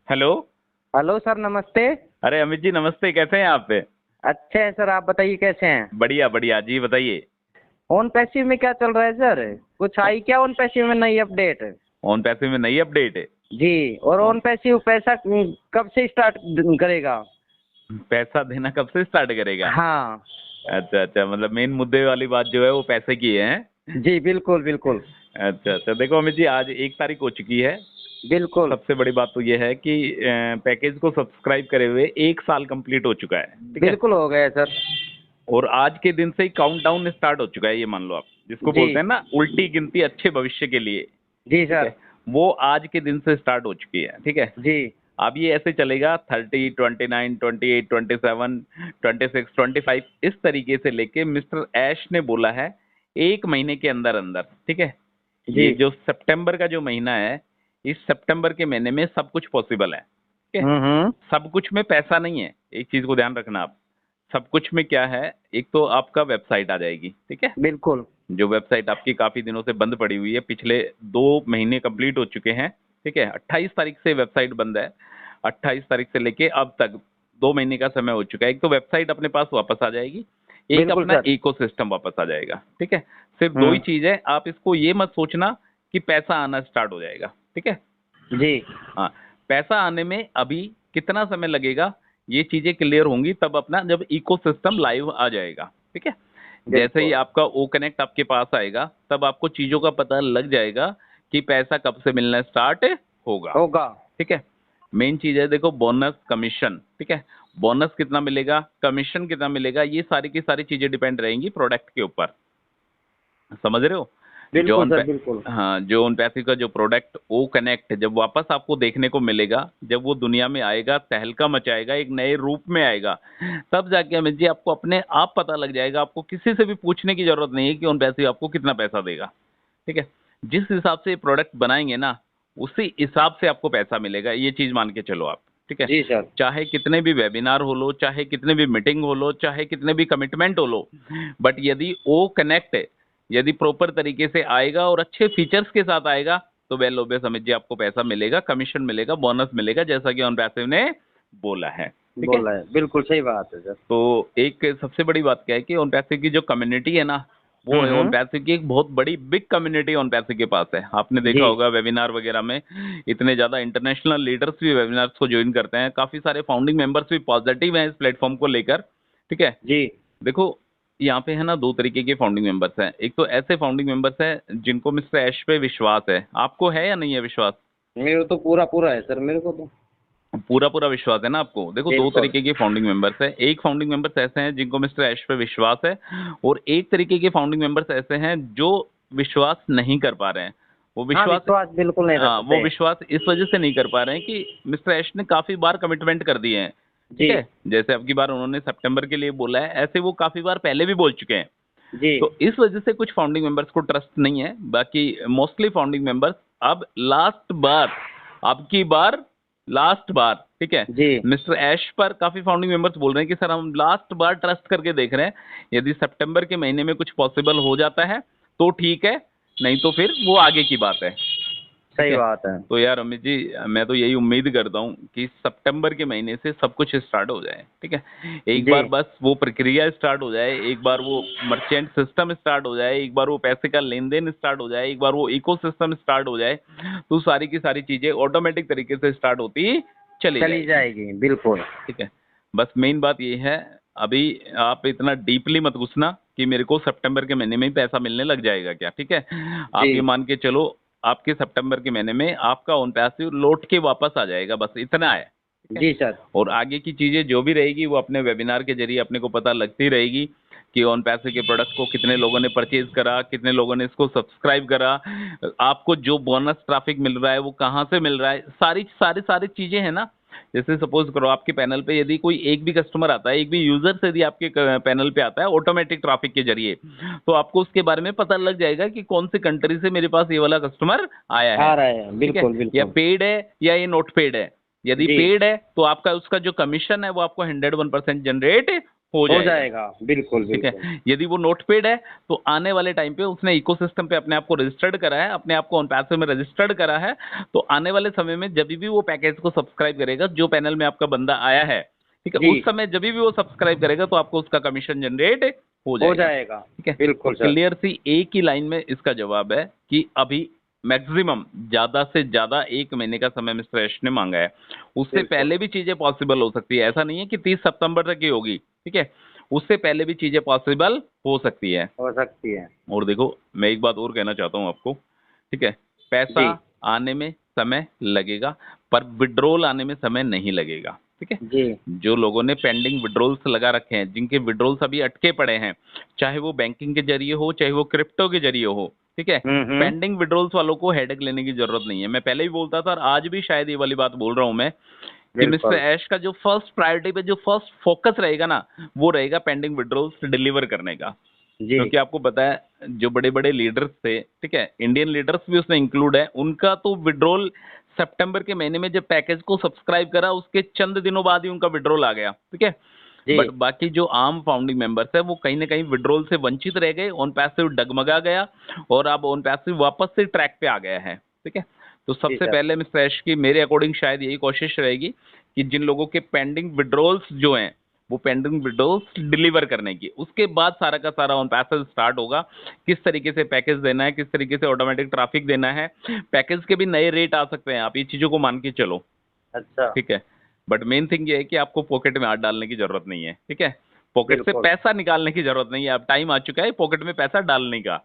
Hello. Hello sir, नमस्ते। अरे अमित जी नमस्ते, कैसे हैं आप? अच्छे हैं सर, आप बताइए कैसे हैं। बढ़िया बढ़िया जी, बताइए। ओन पैसिव में क्या चल रहा है सर? कुछ आई क्या ओन पैसिव में नई अपडेट? ऑन पैसे में नई अपडेट है। जी, और ऑन ओन पैसिव पैसा कब से स्टार्ट करेगा? पैसा देना कब से स्टार्ट करेगा? हाँ। अच्छा अच्छा, मतलब मेन मुद्दे वाली बात जो है वो पैसे की है। जी बिल्कुल बिल्कुल। अच्छा अच्छा, देखो अमित जी, आज 1 तारीख हो चुकी है। बिल्कुल सबसे बड़ी बात तो ये है कि पैकेज को सब्सक्राइब करे हुए 1 साल कंप्लीट हो चुका है, ठीक है। बिल्कुल हो गया सर। और आज के दिन से ही काउंटडाउन स्टार्ट हो चुका है, ये मान लो आप, जिसको जी बोलते हैं ना उल्टी गिनती अच्छे भविष्य के लिए। जी ठीक सर। है, वो आज के दिन से स्टार्ट हो चुकी है, ठीक है। जी अब ये ऐसे चलेगा 30, 29, 28, 27, 26, 25, इस तरीके से लेके मिस्टर ऐश ने बोला है 1 महीने के अंदर अंदर, ठीक है। जी। ये जो सितंबर का जो महीना है, इस सितंबर के महीने में सब कुछ पॉसिबल है, ठीक है। हम्म। सब कुछ में पैसा नहीं है, एक चीज को ध्यान रखना आप। सब कुछ में क्या है, एक तो आपका वेबसाइट आ जाएगी, ठीक है। बिल्कुल। जो वेबसाइट आपकी काफी दिनों से बंद पड़ी हुई है, पिछले 2 महीने कंप्लीट हो चुके हैं, ठीक है। 28 तारीख से वेबसाइट बंद है। 28 तारीख से लेके अब तक 2 महीने का समय हो चुका है। एक तो वेबसाइट अपने पास वापस आ जाएगी, एक बिल्कुल अपना सर। इकोसिस्टम वापस आ जाएगा, ठीक है। सिर्फ दो ही हम्म। चीज है, आप इसको ये मत सोचना कि पैसा आना स्टार्ट हो जाएगा, ठीक है। जी हाँ, पैसा आने में अभी कितना समय लगेगा, ये चीजें क्लियर होंगी तब अपना जब इकोसिस्टम लाइव आ जाएगा, ठीक है। जैसे ही बिल्कुल। आपका ओ कनेक्ट आपके पास आएगा, तब आपको चीजों का पता लग जाएगा कि पैसा कब से मिलना स्टार्ट होगा, होगा। ठीक है। मेन चीज है, देखो, बोनस कमीशन, ठीक है। बोनस कितना मिलेगा, कमीशन कितना मिलेगा, ये सारी की सारी चीजें डिपेंड रहेंगी प्रोडक्ट के ऊपर, समझ रहे हो। जो बिल्कुल उन सर पै बिल्कुल। हाँ, जो उन पैसे का जो प्रोडक्ट ओ कनेक्ट जब वापस आपको देखने को मिलेगा, जब वो दुनिया में आएगा, तहलका मचाएगा, एक नए रूप में आएगा, तब जाके अमित जी आपको अपने आप पता लग जाएगा। आपको किसी से भी पूछने की जरूरत नहीं है कि उन पैसे आपको कितना पैसा देगा, ठीक है। जिस हिसाब से प्रोडक्ट बनाएंगे ना, उसी हिसाब से आपको पैसा मिलेगा, ये चीज मान के चलो आप, ठीक है। जी सर। चाहे कितने भी वेबिनार हो लो, चाहे कितने भी मीटिंग हो लो, चाहे कितने भी कमिटमेंट हो लो, बट यदि ओ कनेक्ट यदि प्रॉपर तरीके से आएगा और अच्छे फीचर्स के साथ आएगा, तो वेल ओबे समझ जी आपको पैसा मिलेगा, कमीशन मिलेगा, बोनस मिलेगा, जैसा कि ऑन पैसिव ने बोला है, ठीक है। बोल रहे हैं, बिल्कुल सही बात है सर। तो एक सबसे बड़ी बात क्या है कि ऑन पैसिव की जो कम्युनिटी है ना, वो है ऑन हम्म। पैसिव की एक बहुत बड़ी बिग कम्युनिटी ऑन पैसिव के पास है। आपने देखा जी होगा वेबिनार वगैरह में इतने ज्यादा इंटरनेशनल लीडर्स भी वेबिनार्स को ज्वाइन करते हैं, काफी सारे फाउंडिंग मेंबर्स भी पॉजिटिव हैं इस प्लेटफॉर्म को लेकर, ठीक है। जी। देखो, यहाँ पे है ना, 2 तरीके के फाउंडिंग मेंबर्स हैं। एक तो ऐसे फाउंडिंग मेंबर्स हैं जिनको मिस्टर ऐश पे विश्वास है। आपको है या नहीं है विश्वास? मेरे तो पूरा पूरा है सर, मेरे को तो। पूरा पूरा विश्वास है ना आपको। देखो, दो बिल्कुल। तरीके के फाउंडिंग मेंबर्स हैं। एक फाउंडिंग मेंबर्स ऐसे हैं जिनको मिस्टर ऐश पे विश्वास है, और एक तरीके के फाउंडिंग मेंबर्स ऐसे हैं जो विश्वास नहीं कर पा रहे हैं। वो हाँ, विश्वास विश्वास बिल्कुल नहीं वो रखते। विश्वास इस वजह से नहीं कर पा रहे हैं कि मिस्टर ऐश ने काफी बार कमिटमेंट कर दिए हैं, जी ठीक है। जैसे अब की बार उन्होंने सितंबर के लिए बोला है, ऐसे वो काफी बार पहले भी बोल चुके हैं। जी। तो इस वजह से कुछ फाउंडिंग मेंबर्स को ट्रस्ट नहीं है। बाकी मोस्टली फाउंडिंग मेंबर्स अब लास्ट बार, अब की बार, लास्ट बार, ठीक है, जी मिस्टर ऐश पर काफी फाउंडिंग मेंबर्स बोल रहे हैं कि सर हम लास्ट बार ट्रस्ट करके देख रहे हैं, यदि सितंबर के महीने में कुछ पॉसिबल हो जाता है तो ठीक है, नहीं तो फिर वो आगे की बात है, ठीक सही है। बात है। तो यार अमित जी, मैं तो यही उम्मीद करता हूँ कि सितंबर के महीने से सब कुछ स्टार्ट हो जाए, ठीक है। एक जी बार बस वो प्रक्रिया स्टार्ट हो जाए, एक बार वो मर्चेंट सिस्टम स्टार्ट हो जाए, एक बार वो पैसे का लेन देन स्टार्ट हो जाए, एक बार वो इको सिस्टम स्टार्ट हो जाए, तो सारी की सारी चीजें ऑटोमेटिक तरीके से स्टार्ट होती चली चली जाएगी, जाएगी बिल्कुल। ठीक है। बस मेन बात ये है, अभी आप इतना डीपली मत घुसना कि मेरे को सितंबर के महीने में ही पैसा मिलने लग जाएगा क्या, ठीक है। जी आप ये मान के चलो, आपके सितंबर के महीने में आपका ऑन पैसिव लौट के वापस आ जाएगा, बस इतना है, ठीक है। जी सर। और आगे की चीजें जो भी रहेगी वो अपने वेबिनार के जरिए अपने को पता लगती रहेगी कि ऑन पैसे के प्रोडक्ट को कितने लोगों ने परचेज करा, कितने लोगों ने इसको सब्सक्राइब करा, आपको जो बोनस ट्रैफिक मिल रहा है वो कहाँ से मिल रहा है, सारी सारी सारी चीजें हैं ना। जैसे सपोज करो आपके पैनल पे यदि कोई एक भी कस्टमर आता है, एक भी यूजर से यदि आपके पैनल पे आता है ऑटोमेटिक ट्रैफिक के जरिए, तो आपको उसके बारे में पता लग जाएगा कि कौन से कंट्री से मेरे पास ये वाला कस्टमर आया है, आ रहे हैं, ठीक है। बिल्कुल या बिल्कुल। पेड है या ये नॉट पेड है। यदि जी पेड है तो आपका उसका जो कमीशन है वो आपको 101% जनरेट हो हो जाएगा। जाएगा, बिल्कुल ठीक बिल्कुल। है, यदि वो नोट पेड है तो आने वाले टाइम पे उसने इकोसिस्टम पे अपने आप को रजिस्टर्ड करा है, अपने आप को ऑन पैसे में रजिस्टर्ड करा है, तो आने वाले समय में जब भी वो पैकेज को सब्सक्राइब करेगा, जो पैनल में आपका बंदा आया है, ठीक है, जी, उस समय जब भी वो सब्सक्राइब करेगा तो आपको उसका कमीशन जनरेट हो हो जाएगा। जाएगा, ठीक है, तो बिल्कुल सर। क्लियर सी एक ही लाइन में इसका जवाब है कि अभी मैक्सिमम ज्यादा से ज्यादा 1 महीने का समय मिस्टर यश ने मांगा है। उससे बिल्कुल, पहले भी चीजें पॉसिबल हो सकती है, ऐसा नहीं है कि 30 सितंबर तक ही होगी। ठीक है, उससे पहले भी चीजें पॉसिबल हो सकती है। हो सकती है। और देखो, मैं एक बात और कहना चाहता हूँ आपको, ठीक है, पैसा जी, आने में समय लगेगा, पर विड्रॉल आने में समय नहीं लगेगा। ठीक है, जी। जो लोगों ने पेंडिंग विड्रॉल्स लगा रखे हैं, जिनके विड्रॉल्स अभी अटके पड़े हैं, चाहे वो बैंकिंग के जरिए हो, चाहे वो क्रिप्टो के जरिए हो, ठीक है, हुँ। पेंडिंग विड्रॉल्स वालों को हेडेक लेने की जरूरत नहीं है। मैं पहले ही बोलता था और आज भी शायद ये वाली बात बोल रहा हूं मैं, कि मिस्टर बिल्कुल। ऐश का जो फर्स्ट प्रायोरिटी पे जो फर्स्ट फोकस रहेगा ना, वो रहेगा पेंडिंग विड्रॉल्स डिलीवर करने का। जी, क्योंकि आपको पता है, जो बड़े बड़े लीडर्स थे, ठीक है, इंडियन लीडर्स भी उसमें इंक्लूड है, उनका तो विड्रॉल सितंबर के महीने में जब पैकेज को सब्सक्राइब करा उसके चंद दिनों बाद ही उनका विड्रॉल आ गया। ठीक है, जी, बट बाकी जो आम फाउंडिंग मेंबर्स है वो कहीं ना कहीं विड्रॉल से वंचित रह गए, ऑन पैसिव डगमगा गया और अब ऑन पैसिव वापस से ट्रैक पे आ गया है। ठीक है, तो जी सबसे सर। पहले मिस्टर ऐश की मेरे अकॉर्डिंग शायद यही कोशिश रहेगी कि जिन लोगों के पेंडिंग विड्रॉल्स जो हैं, वो पेंडिंग विड्रॉल्स डिलीवर करने की, उसके बाद सारा का सारा ऑन पैसिव स्टार्ट होगा। किस तरीके से पैकेज देना है, किस तरीके से ऑटोमेटिक ट्रैफिक देना है, पैकेज के भी नए रेट आ सकते हैं, आप ये चीजों को मान के चलो। अच्छा, ठीक है, बट मेन थिंग ये है कि आपको पॉकेट में हाथ डालने की जरूरत नहीं है। ठीक है, पॉकेट से बिल्कुल। पैसा निकालने की जरूरत नहीं है, अब टाइम आ चुका है पॉकेट में पैसा डालने का।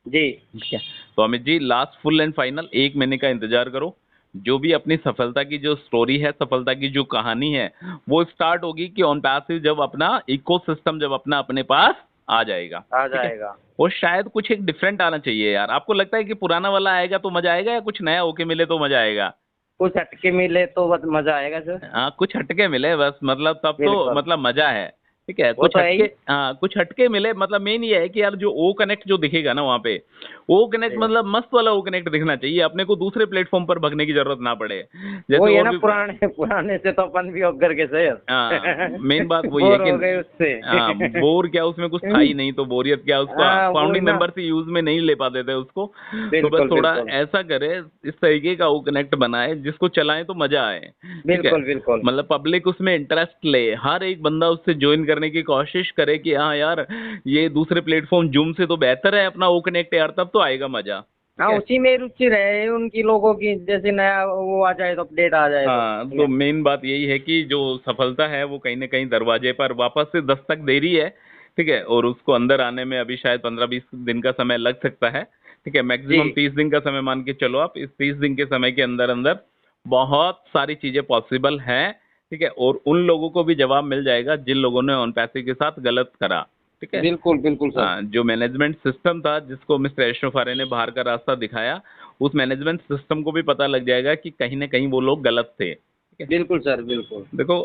जी, ठीक है, तो Amit ji last full and final 1 महीने का इंतजार करो। जो भी अपनी सफलता की जो स्टोरी है, सफलता की जो कहानी है, वो स्टार्ट होगी कि ऑन पैसिव जब अपना इकोसिस्टम जब अपना अपने पास आ जाएगा। आ ठीक है, जाएगा। और शायद कुछ एक डिफरेंट आना चाहिए यार। आपको लगता है कि पुराना वाला आएगा तो मजा आएगा, या कुछ नया होके मिले तो मजा आएगा? कुछ हटके मिले तो बस मज़ा आएगा सर। हाँ, कुछ हटके मिले बस, मतलब तब तो बिल्कुल, मतलब मजा है। ठीक है, वो कुछ तो है हटके, ही। हाँ कुछ हटके मिले, मतलब मेन ये है कि यार जो ओ कनेक्ट जो दिखेगा ना वहाँ पे, ओ कनेक्ट जी। मतलब मस्त वाला ओ कनेक्ट दिखना चाहिए, अपने को दूसरे प्लेटफॉर्म पर भगने की जरूरत ना पड़े। जैसे वही है और ना, भी, पुराने पुराने से तो अपन भी होकर के हाँ सर। मेन बात वही है बोर कि, हो गए उससे। हाँ बोर क्या, उसमें कुछ था ही नहीं, तो बोरियत क्या, उसको हाँ, वही फाउंडिंग ना। मेंबर से यूज में नहीं ले पाते थे उसको। तो बस बिल्कुल, थोड़ा बिल्कुल। ऐसा करे, इस तरीके का वो कनेक्ट बनाए जिसको चलाएं तो मजा आए। ठीक है, बिल्कुल, बिल्कुल। मतलब पब्लिक उसमें इंटरेस्ट ले, हर एक बंदा उससे ज्वाइन करने की कोशिश करे कि हाँ यार ये दूसरे प्लेटफॉर्म जूम से तो बेहतर है अपना वो कनेक्ट यार, तब तो आएगा मजा। ठीक हाँ, है, उसी में रुचि रहे उनकी लोगों की, जैसे नया वो आ जाए तो अपडेट आ जाए तो हाँ तो मेन बात यही है कि जो सफलता है वो कहीं ना कहीं दरवाजे पर वापस से दस्तक दे रही है। ठीक है, और उसको अंदर आने में अभी शायद 15-20 दिन का समय लग सकता है। ठीक है, जी, मैक्सिमम 30 दिन का समय मान के चलो आप। इस 30 दिन के समय के अंदर अंदर बहुत सारी चीजें पॉसिबल हैं। ठीक है, और उन लोगों को भी जवाब मिल जाएगा जिन लोगों ने ऑन पैसे के साथ गलत करा। ठीक है, बिल्कुल, बिल्कुल सर। जो मैनेजमेंट सिस्टम था जिसको मिस्टर एशरफ आरे ने बाहर का रास्ता दिखाया, उस मैनेजमेंट सिस्टम को भी पता लग जाएगा कि कहीं ना कहीं वो लोग गलत थे। ठीक है, बिल्कुल सर, बिल्कुल। देखो,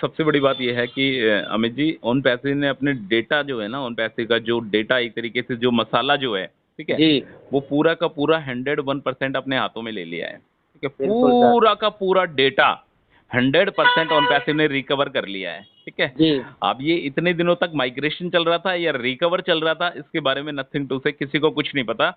सबसे बड़ी बात यह है कि अमित जी, ऑन पैसे ने अपने डेटा जो है ना, ऑन पैसे का जो डेटा, एक तरीके से जो मसाला जो है, ठीक है, जी, वो पूरा का पूरा 101% अपने हाथों में ले लिया है। ठीक है, बिल्कुल सर। पूरा का पूरा डेटा 100% ऑन पैसिव ने रिकवर कर लिया है। ठीक है, जी, अब ये इतने दिनों तक माइग्रेशन चल रहा था या रिकवर चल रहा था, इसके बारे में नथिंग टू से, किसी को कुछ नहीं पता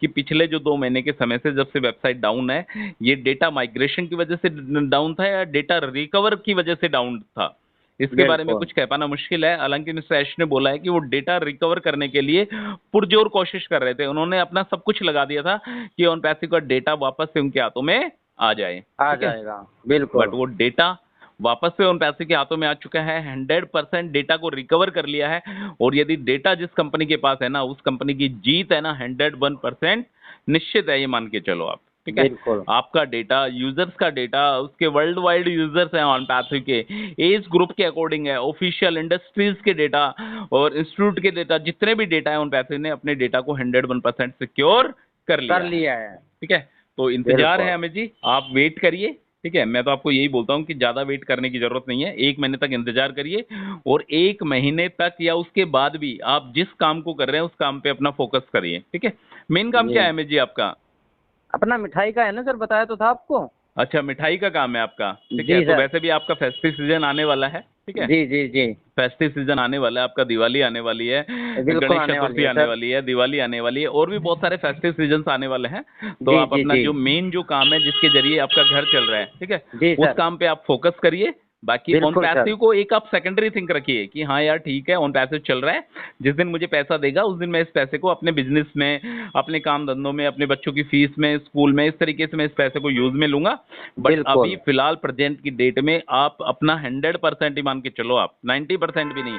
कि पिछले जो 2 महीने के समय से जब से वेबसाइट डाउन है, ये डेटा माइग्रेशन की वजह से डाउन था या डेटा रिकवर की वजह से डाउन था, इसके बारे में बिल्कुल। कुछ कह पाना मुश्किल है। हालांकि मिस्टर ऐश ने बोला है कि वो डेटा रिकवर करने के लिए पुरजोर कोशिश कर रहे थे, उन्होंने अपना सब कुछ लगा दिया था कि ऑन पैसिव का डेटा वापस से उनके हाथों में आ जाए। आ ठीक है, जाएगा, बट बिल्कुल। वो डेटा वापस से उन पैसे के हाथों में आ चुका है, 100% डेटा को रिकवर कर लिया है। और यदि डेटा जिस कंपनी के पास है ना, उस कंपनी की जीत है ना 101% निश्चित है, ये मान के चलो आप। ठीक है, बिल्कुल, आपका डेटा, यूजर्स का डेटा, उसके वर्ल्ड वाइड यूजर्स हैं ऑन पैसिव के, एज ग्रुप के अकॉर्डिंग है, ऑफिशियल इंडस्ट्रीज के डेटा और इंस्टीट्यूट के डेटा, जितने भी डेटा है ऑन पैसिव ने अपने डेटा को 101% सिक्योर कर लिया कर है। लिया है। ठीक है, तो इंतजार है बिल्कुल, अमित जी, आप वेट करिए। ठीक है, मैं तो आपको यही बोलता हूँ कि ज्यादा वेट करने की जरूरत नहीं है, 1 महीने तक इंतजार करिए। और 1 महीने तक या उसके बाद भी आप जिस काम को कर रहे हैं उस काम पे अपना फोकस करिए। ठीक है, मेन काम क्या है जी। अमित जी आपका? अपना मिठाई का है ना सर, बताया तो था आपको। अच्छा, मिठाई का काम है आपका, ठीक जी है। तो सर। वैसे भी आपका फेस्टिव सीजन आने वाला है, ठीक है। जी जी जी। फेस्टिव सीजन आने वाला है आपका, दिवाली आने वाली है, बिल्कुल गणेश आने वाली चतुर्थी है आने सर। वाली है, दिवाली आने वाली है, और भी बहुत सारे फेस्टिव सीजन्स आने वाले हैं। तो जी आप जी अपना जी। जो मेन जो काम है जिसके जरिए आपका घर चल रहा है, ठीक है, जी उस सर। काम पे आप फोकस करिए। बाकी ऑन बिल्कुल सर। पैसिव को एक आप सेकेंडरी थिंक रखिए कि हाँ यार ठीक है, ऑन पैसिव चल रहा है, जिस दिन मुझे पैसा देगा उस दिन मैं इस पैसे को अपने बिजनेस में, अपने काम धंधों में, अपने बच्चों की फीस में, स्कूल में, इस तरीके से मैं इस पैसे को यूज में लूंगा। बट अभी बिल्कुल फिलहाल प्रेजेंट की डेट में आप अपना 100% ही मान के चलो, आप 90% भी नहीं,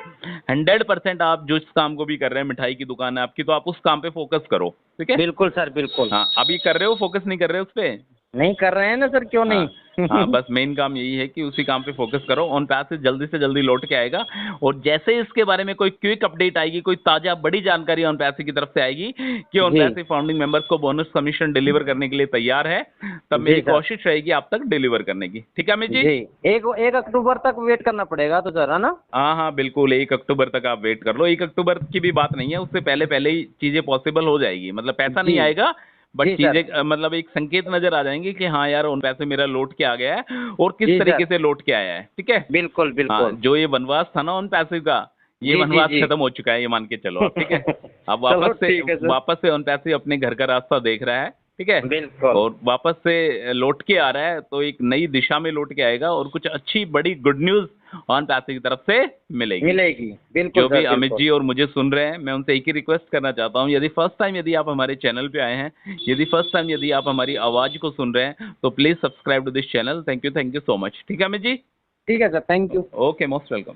100% आप जो इस काम को भी कर रहे हैं, मिठाई की दुकान है आपकी, तो आप उस काम पे फोकस करो, ठीक है। बिल्कुल सर बिल्कुल। हाँ, अभी कर रहे हो, फोकस नहीं कर रहे हो उस पे। नहीं कर रहे हैं ना सर, क्यों हाँ हाँ, नहीं। बस मेन काम यही है कि उसी काम पे फोकस करो। ऑन पैसिव जल्दी से जल्दी लौट के आएगा, और जैसे इसके बारे में कोई क्विक अपडेट आएगी, कोई ताजा बड़ी जानकारी ऑन पैसिव की तरफ से आएगी कि ऑन जी पैसिव फाउंडिंग मेंबर्स को बोनस कमीशन डिलीवर करने के लिए तैयार है, तब जी मेरी सर। कोशिश रहेगी आप तक डिलीवर करने की, ठीक है अमित जी। जी। 1 अक्टूबर तक वेट करना पड़ेगा तो सर, है ना? हाँ हाँ बिल्कुल, 1 अक्टूबर तक आप वेट कर लो। 1 अक्टूबर की भी बात नहीं है, उससे पहले पहले ही चीजें पॉसिबल हो जाएगी, मतलब पैसा जी नहीं आएगा, बट जी सर। चीजें मतलब एक संकेत नजर आ जाएंगे कि हाँ यार उन पैसे मेरा लौट के आ गया है, और किस जी तरीके सर। से लौट के आया है, ठीक है। बिल्कुल हाँ, बिल्कुल। जो ये वनवास था ना उन पैसे का, ये जी जी वनवास जी। खत्म हो चुका है, ये मान के चलो आप, ठीक है। अब चलो ठीक है सर। वापस से उन पैसे अपने घर का रास्ता देख रहा है, ठीक है, बिल्कुल। और वापस से लौट के आ रहा है, तो एक नई दिशा में लौट के आएगा, और कुछ अच्छी बड़ी गुड न्यूज ऑन पैसे की तरफ से मिलेगी। मिलेगी। बिल्कुल जो भी सर अमित बिल्कुल। जी और मुझे सुन रहे हैं, मैं उनसे एक ही रिक्वेस्ट करना चाहता हूँ, यदि फर्स्ट टाइम यदि आप हमारे चैनल पे आए हैं, यदि फर्स्ट टाइम यदि आप हमारी आवाज को सुन रहे हैं, तो please subscribe to this channel. Thank you so much, ठीक है अमित जी। ठीक है sir, thank you. Okay, most welcome.